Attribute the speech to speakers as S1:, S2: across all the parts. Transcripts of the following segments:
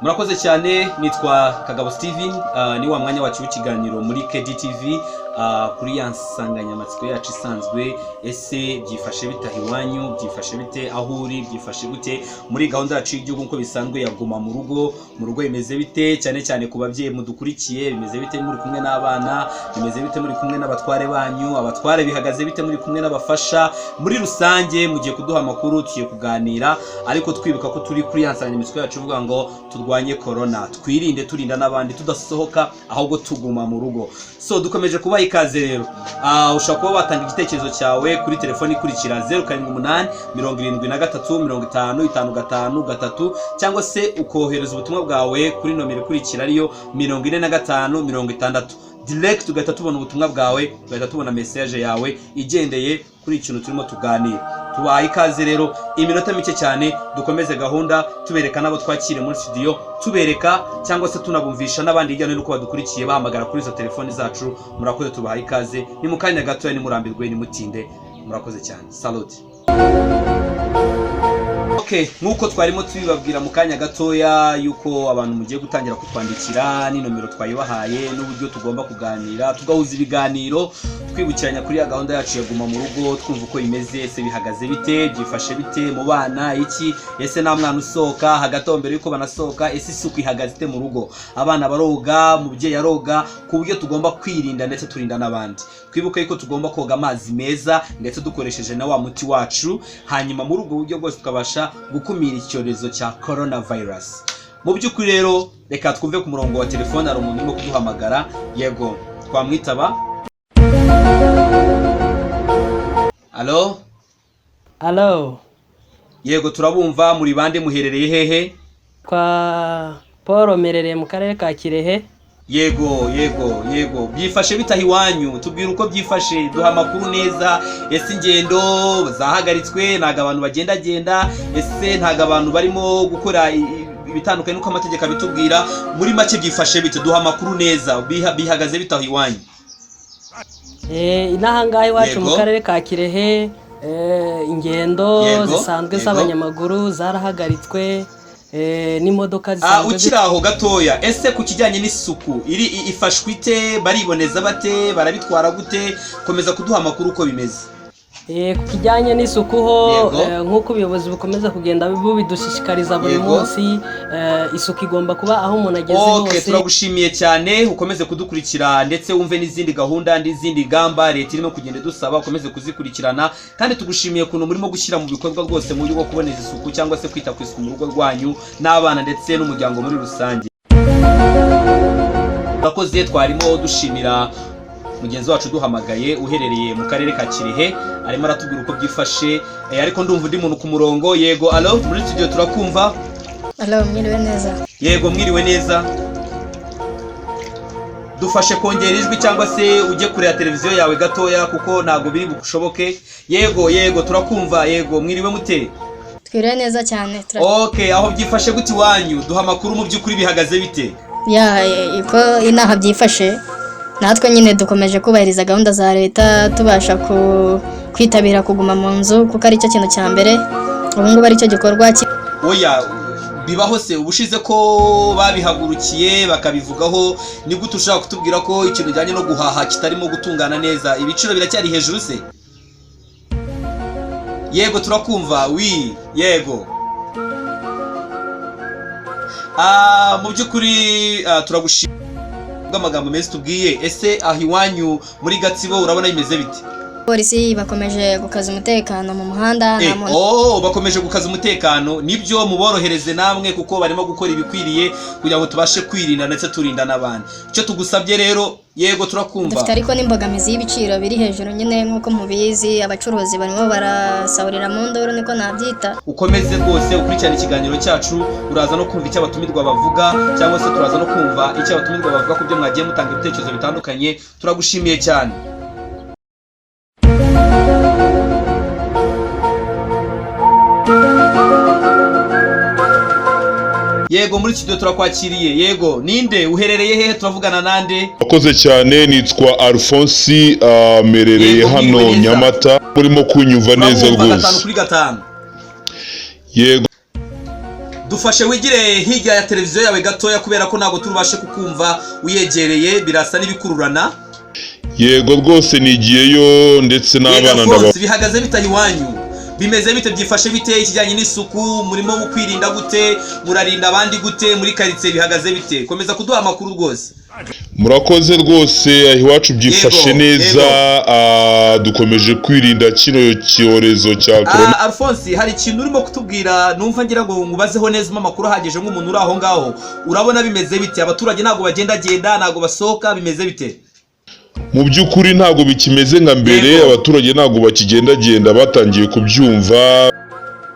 S1: Murakoze cyane, nitwa Kagabo Steven, ni wa mwanya wacu w'ikiganiro muri KDTV, kuri ya nsanganyamatsiko yacu isanzwe. Ese byifashe bite iwanyu, byifashe bite aho uri, byifashe gute muri gahunda yacu y'igihugu nko bisanzwe yaguma mu rugo bimeze bite, cyane cyane ku babyeyi mudukurikiye, bimeze bite muri kumwe n'abana, bimeze bite muri kumwe n'abatware banyu, abatware bihagaze bite muri kumwe n'abafasha, muri rusange mugiye kuduha amakuru, tugiye kuganira, ariko twibuka ko turi kuri ya nsanganyamatsiko yacu uvuga ngo turwanye corona, twirinde turinda n'abandi, tudasohoka ahubwo tuguma mu rugo. So dukomeje kubaha ikaze rero. Ushobora kuba watanga igitekerezo cyawe kuri telefoni ikurikira 078 73 55 cyangwa se ukohereza ubutumwa bwawe kuri nomero ikurikira ariyo 45 60. Direct tugahita tubona ubutumwa bwawe, tugahita tubona message yawe igendeye kuri ikintu turimo tuganira. Tubaye ikaze rero, iminota mike cyane dukomeze gahunda, tubereka nabo twakire muri studio, tubereka cyangwa se tunabumvisha n'abandi ijyane nuko badukurikiye bahamagara kuri izo telefoni zacu. Murakoze, tubaye ikaze, ni mu kanya gato, ni murambirwe, ni mutinde. Murakoze cyane, salute. Okay, nkuko twarimo tubibabwira mu kanya gatoya yuko abantu mugiye gutangira kutwandikira ni nomero twayibahaye n'uburyo tugomba kuganira, tugahuza ibiganiro, twibukiranya kuri ya gahunda yacu yaguma mu rugo, twumva uko imeze. Ese bihagaze bite, byifashe bite mu bana, iki ese nta mwana usohoka hagati mbere yuko banasohoka, ese isuku ihagaze ite mu rugo, abana baroga, mubyeyi aroga, ku buryo tugomba kwirinda ndetse turinda n'abandi. Twibuke yuko tugomba koga amazi meza ndetse dukoresheje na wa muti wacu, hanyuma muri ubwo buryo bwose tukabasha gukumira icyorezo cya coronavirus. Mu by'ukuri rero reka twumve ku murongo wa telefone, ari umuntu urimo kuduhamagara. Yego, twamwitaba. Allo? Yego, turabumva. Muri bande, muherereye hehe?
S2: Kwa Paul merereye mu karere ka Kirehe.
S1: Yego, byifashe bitaha iwanyu, tubwira uko byifashe, duha amakuru neza. Ese ingendo zahagaritswe, ntago abantu bagenda, ese ntago abantu barimo gukora ibitandukanye nuko amategeko abitubwira. Muri make byifashe bite, duha amakuru neza, bihagaze bitaha iwanyu.
S2: Inaha ngahe iwacu mu karere ka Kirehe, ingendo zisanzwe z'abanyamaguru zarahagaritswe, n'imodoka zisanzwe.
S1: Ukiri aho gatoya, ese ku kijyanye n'isuku ifashwe ite, bariboneza bate, barabitwara gute? Komeza kuduha amakuru uko bimeze.
S2: Ku kijyanye n'isuku ho, nk'uko ubuyobozi bukomeza kugenda bidushishikariza buri munsi, isuku igomba kuba aho umuntu ageze hose.
S1: Turagushimiye cyane, ukomeze kudukurikira ndetse wumve n'izindi gahunda n'izindi gamba leta irimo kugenda dusaba, ukomeze kuzikurikirana, kandi tugushimiye kuntu murimo gushyira mu bikorwa rwose mu buryo bwo kuboneza isuku cyangwa se kwita ku isuku mu rugo rwanyu n'abana ndetse n'umuryango muri rusange. Murakoze, twarimo dushimira mugenzi wacu duhamagaye uherereye mu karere ka Kirehe, arimo aratubwira uko byifashe, ariko ndumva undi muntu ku murongo. Yego, allo, muri studio turakumva.
S3: Allo, mwiriwe neza.
S1: Yego, mwiriwe neza. Dufashe kongera ijwi cyangwa se ujye kure ya televiziyo yawe gatoya kuko ntago biri bushoboke. Yego, turakumva. Yego, mwiriwe mute?
S3: Twiriwe neza cyane.
S1: Okay, aho byifashe gute iwanyu? Duha amakuru mu by'ukuri bihagaze bite?
S3: Iko inaha byifashe, natwe nyine dukomeje kubahiriza gahunda za leta, tubasha kwitabira kuguma mu nzu kuko ari cyo kintu cya mbere. Ubu ngubu ari cyo gikorwa.
S1: Oya, bibaho se ubushize ko babihagurukiye bakabivugaho, ni gute ushaka kutubwira ko ikintu kijyanye no guhaha kitarimo gutungana neza? Ibiciro biracyari hejuru se? Yego, turakumva. Yego. Mu by'ukuri turagushimira bw'amagambo meza tubwiye. Ese aho iwanyu muri Gatsibo urabona bimeze bite?
S3: Polisi bakomeje gukaza umutekano mu muhanda.
S1: Bakomeje gukaza umutekano. Nibyo, muborohereze namwe kuko barimo gukora ibikwiriye kugira ngo tubashe kwirinda ndetse turinda n'abandi. Icyo tugusabye rero, yego turakumva.
S3: Dufite ariko n'imbogamizi y'ibiciro biri hejuru nyine nk'uko mubizi, abacuruzi barimo barasahurira mu ndoro, niko nabyita.
S1: Ukomeze rwose ukurikirana ikiganiro cyacu, uraza no kumva icyo abatumirwa bavuga, cyangwa se turaza no kumva icyo abatumirwa bavuga ku byo mwagiye mutanga ibitekerezo bitandukanye. Turagushimiye cyane. Yego, muri studio turakwakiriye. Yego, ninde, uherereye hehe, turavugana nande?
S4: Akoze cyane, nitwa Alphonse, merereye hano Nyamata. Murimo kunyumva neza rwose?
S1: Kuri gatanu.
S4: Yego.
S1: dufashe wigire hirya ya televiziyo yawe gatoya kubera ko ntabwo turubashe kukumva uyegereye birasa n'ibikururana.
S4: Yego rwose nigiyeyo ndetse n'abana
S1: ndaba bihagaze bitahi wanyu bimeze bite byifashe bite ikijyanye n'isuku murimo mu kwirinda gute murarinda abandi gute muri karitsiye bihagaze bite komeza kuduha amakuru rwose.
S4: Murakoze rwose iwacu byifashe neza dukomeje kwirinda kino cyorezo cya corona.
S1: Alphonse hari ikintu urimo kutubwira numva ngira ngo ngubazeho neza amakuru ahagije nk'umuntu uri aho ngaho urabona bimeze bite abaturage ntago bagenda ntago basohoka bimeze bite?
S4: Mu by'ukuri ntago bikimeze nka mbere abaturage ntago bakigenda batangiye kubyumva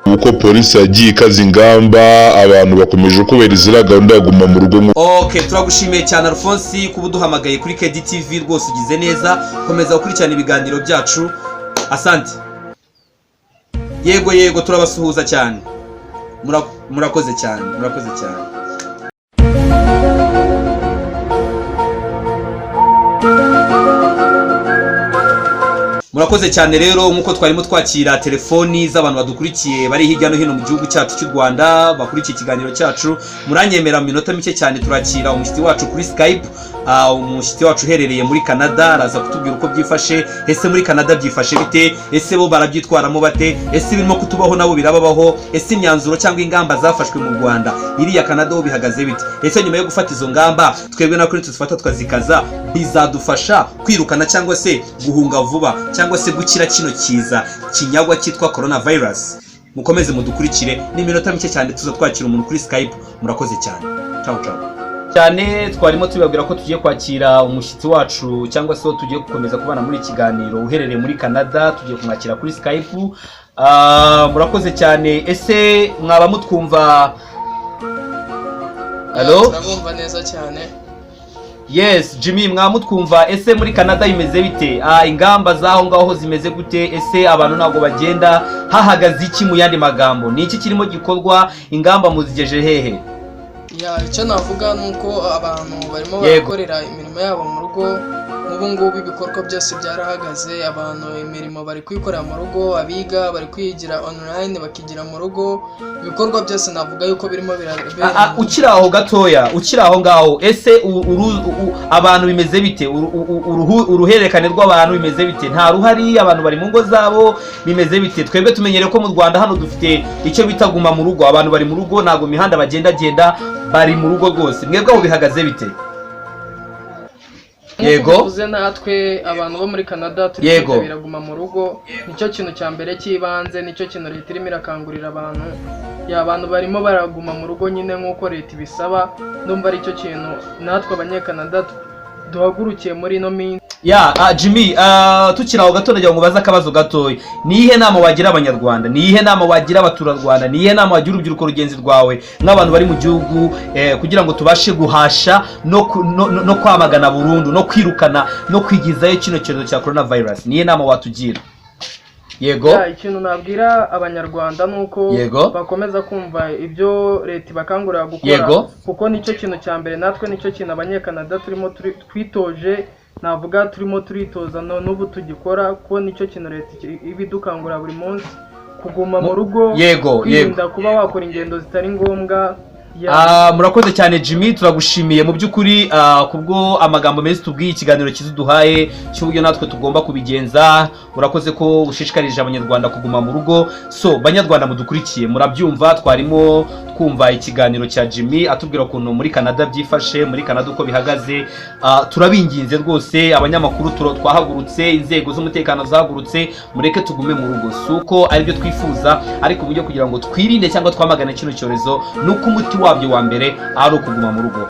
S4: uko polisi yagiye ikaza ingamba abantu bakomeje kubahiriza gahunda yo guma mu rugo.
S1: Okay, turagushimiye cyane Alphonse kuba duhamagaye kuri KDTV rwose ugize neza komeza gukurikirana ibiganiro byacu asante. Yego turabasuhuza cyane murakoze cyane. Murakoze cyane rero nkuko twarimo twakira telefoni z'abantu badukurikiye bari hirya no hino mu gihugu cyacu cy'u Rwanda bakurikiye ikiganiro cyacu muranyemera mu minota mike cyane turakira umushyitsi wacu kuri Skype. Umushyitsi wacu uherereye muri Canada araza kutubwira uko byifashe ese muri Canada byifashe bite ese bo barabyitwaramo bate ese birimo kutubaho nabo birababaho ese imyanzuro cyangwa ingamba zafashwe mu Rwanda iriya Canada ho bihagaze bite ese nyuma yo gufata izo ngamba twebwe na kuri tuzifata twazikaza bizadufasha kwirukana cyangwa se guhunga vuba cyangwa se gukira kino kiza kinyagwa cyitwa coronavirus. Mukomeze mudukurikire ni minota mike cyane tuza twakira umuntu kuri Skype murakoze cyane. Ciao cyane twarimo tubabwira ko tugiye kwakira umushyitsi wacu cyangwa se tugiye gukomeza kubana muri ikiganiro uherereye muri Canada tugiye kumwakira kuri Skype. Murakoze cyane ese mwaba mutwumva? Allo
S5: turabumva neza cyane.
S1: Yes Jimmy mwaba mutwumva ese muri Canada imeze bite ingamba zaho ngaho zimeze gute ese abantu ntago bagenda hahagaze iki mu yandi magambo ni iki kirimo gikorwa ingamba muzigeje hehe?
S5: Icyo navuga nuko abantu barimo barakorera imirimo yabo mu rugo ubu ngubu ibikorwa byose byarahagaze abantu imirimo bari kwikorera mu rugo abiga bari kwigira online bakigira mu rugo ibikorwa byose navuga yuko birimo birabera.
S1: Ukiri aho ngaho ese abantu bimeze bite uruhererekane rw'abantu bimeze bite nta ruhari abantu bari mu ngo zabo bimeze bite? Twebwe tumenyereye ko mu Rwanda hano dufite icyo bita guma mu rugo abantu bari mu rugo ntago mihanda bagenda bari mu rugo rwose mwebwe aho bihagaze bite? Yego
S5: tuvuze natwe abantu bo muri Canada turitabira guma mu rugo nicyo kintu cya mbere cy'ibanze nicyo kintu leta irimo irakangurira abantu barimo baraguma mu rugo nyine nk'uko leta ibisaba ndumva ari cyo kintu natwe abanyekanada duhagurukiye muri ino minsi.
S1: Jimmy tukiri aho gato ndagira ngo baze akabazo gatoya nihe nama wagira abanyarwanda nihe nama wagira abaturarwanda nihe nama wagira urubyiruko rugenzi rwawe nk'abantu bari mu gihugu kugira ngo tubashe guhasha no kwamagana burundu no kwirukana no kwigizayo kino cyorezo cya coronavirus nihe nama watugira? Yego
S5: ikintu nabwira abanyarwanda nuko bakomeza kumva ibyo leta bakangurira gukora kuko nicyo kintu cya mbere natwe nicyo kintu abanyekanada turimo twitoje navuga turimo turitoza n'ubu tugikora kuko nicyo kintu leta ibidukangurira buri munsi kuguma mu rugo kwirinda kuba wakora ingendo zitari ngombwa.
S1: Murakoze cyane Jimmy turagushimiye mu by'ukuri kubwo amagambo meza tubwiye ikiganiro kizuduhaye cy'uburyo natwe tugomba kubigenza. Urakoze ko ushishikarije abanyarwanda kuguma mu rugo. So banyarwanda mudukurikiye murabyumva twarimo twumva ikiganiro cya Jimmy atubwira ukuntu muri Canada byifashe muri Canada uko bihagaze. Turabinginze rwose abanyamakuru twahagurutse inzego z'umutekano zahagurutse mureke tugume mu rugo suko ari byo twifuza ariko buryo kugira ngo twirinde cyangwa twamagane kino cyorezo nuko umuti wabyo wa mbere ari ukuguma mu rugo.